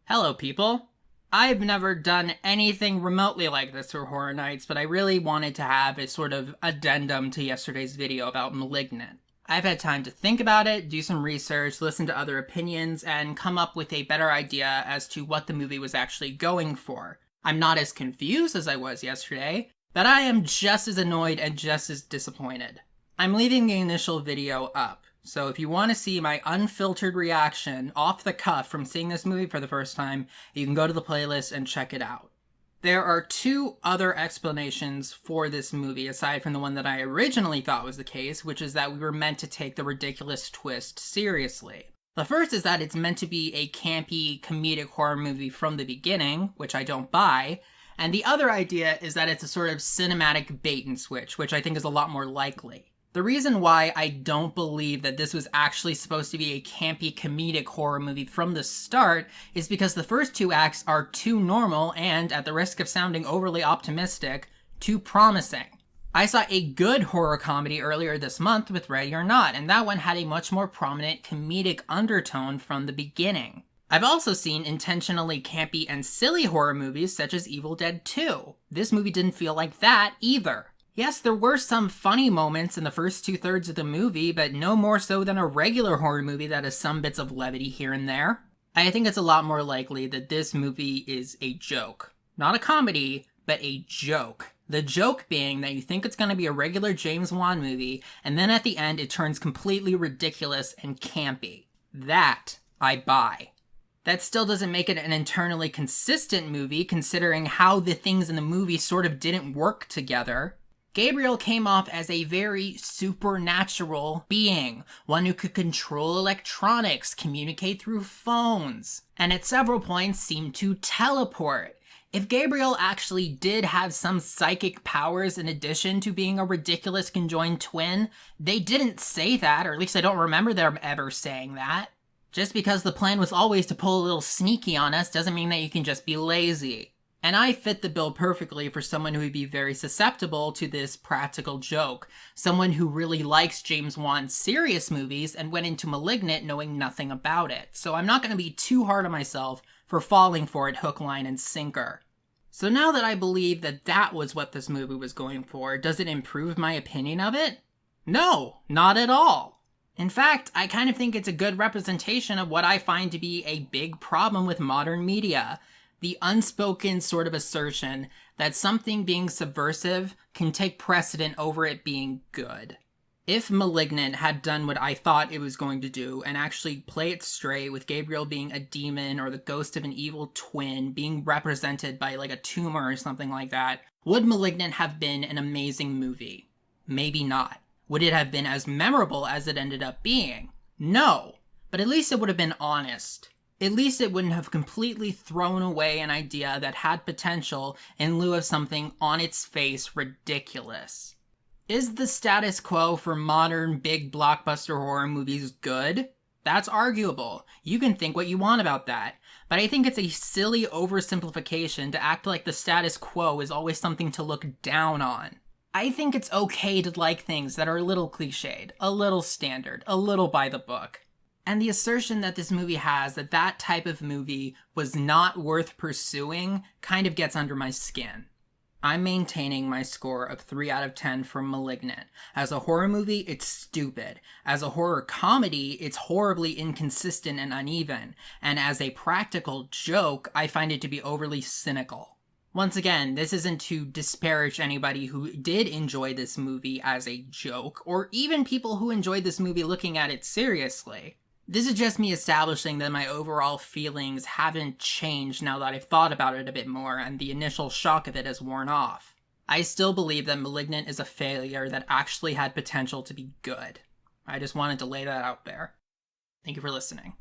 Hello, people. I've never done anything remotely like this for Horror Nights, but I really wanted to have a sort of addendum to yesterday's video about Malignant. I've had time to think about it, do some research, listen to other opinions, and come up with a better idea as to what the movie was actually going for. I'm not as confused as I was yesterday, but I am just as annoyed and just as disappointed. I'm leaving the initial video up. So if you want to see my unfiltered reaction off the cuff from seeing this movie for the first time, you can go to the playlist and check it out. There are two other explanations for this movie, aside from the one that I originally thought was the case, which is that we were meant to take the ridiculous twist seriously. The first is that it's meant to be a campy, comedic horror movie from the beginning, which I don't buy, and the other idea is that it's a sort of cinematic bait and switch, which I think is a lot more likely. The reason why I don't believe that this was actually supposed to be a campy comedic horror movie from the start is because the first two acts are too normal and, at the risk of sounding overly optimistic, too promising. I saw a good horror comedy earlier this month with Ready or Not, and that one had a much more prominent comedic undertone from the beginning. I've also seen intentionally campy and silly horror movies such as Evil Dead 2. This movie didn't feel like that either. Yes, there were some funny moments in the first two-thirds of the movie, but no more so than a regular horror movie that has some bits of levity here and there. I think it's a lot more likely that this movie is a joke. Not a comedy, but a joke. The joke being that you think it's going to be a regular James Wan movie, and then at the end it turns completely ridiculous and campy. That I buy. That still doesn't make it an internally consistent movie, considering how the things in the movie sort of didn't work together. Gabriel came off as a very supernatural being, one who could control electronics, communicate through phones, and at several points seemed to teleport. If Gabriel actually did have some psychic powers in addition to being a ridiculous conjoined twin, they didn't say that, or at least I don't remember them ever saying that. Just because the plan was always to pull a little sneaky on us doesn't mean that you can just be lazy. And I fit the bill perfectly for someone who would be very susceptible to this practical joke. Someone who really likes James Wan's serious movies and went into Malignant knowing nothing about it. So I'm not going to be too hard on myself for falling for it hook, line, and sinker. So now that I believe that that was what this movie was going for, does it improve my opinion of it? No, not at all. In fact, I kind of think it's a good representation of what I find to be a big problem with modern media. The unspoken sort of assertion that something being subversive can take precedent over it being good. If Malignant had done what I thought it was going to do and actually play it straight with Gabriel being a demon or the ghost of an evil twin being represented by like a tumor or something like that, would Malignant have been an amazing movie? Maybe not. Would it have been as memorable as it ended up being? No. But at least it would have been honest. At least it wouldn't have completely thrown away an idea that had potential in lieu of something on its face ridiculous. Is the status quo for modern big blockbuster horror movies good? That's arguable. You can think what you want about that. But I think it's a silly oversimplification to act like the status quo is always something to look down on. I think it's okay to like things that are a little cliched, a little standard, a little by the book. And the assertion that this movie has that that type of movie was not worth pursuing kind of gets under my skin. I'm maintaining my score of 3 out of 10 for Malignant. As a horror movie, it's stupid. As a horror comedy, it's horribly inconsistent and uneven. And as a practical joke, I find it to be overly cynical. Once again, this isn't to disparage anybody who did enjoy this movie as a joke, or even people who enjoyed this movie looking at it seriously. This is just me establishing that my overall feelings haven't changed now that I've thought about it a bit more and the initial shock of it has worn off. I still believe that Malignant is a failure that actually had potential to be good. I just wanted to lay that out there. Thank you for listening.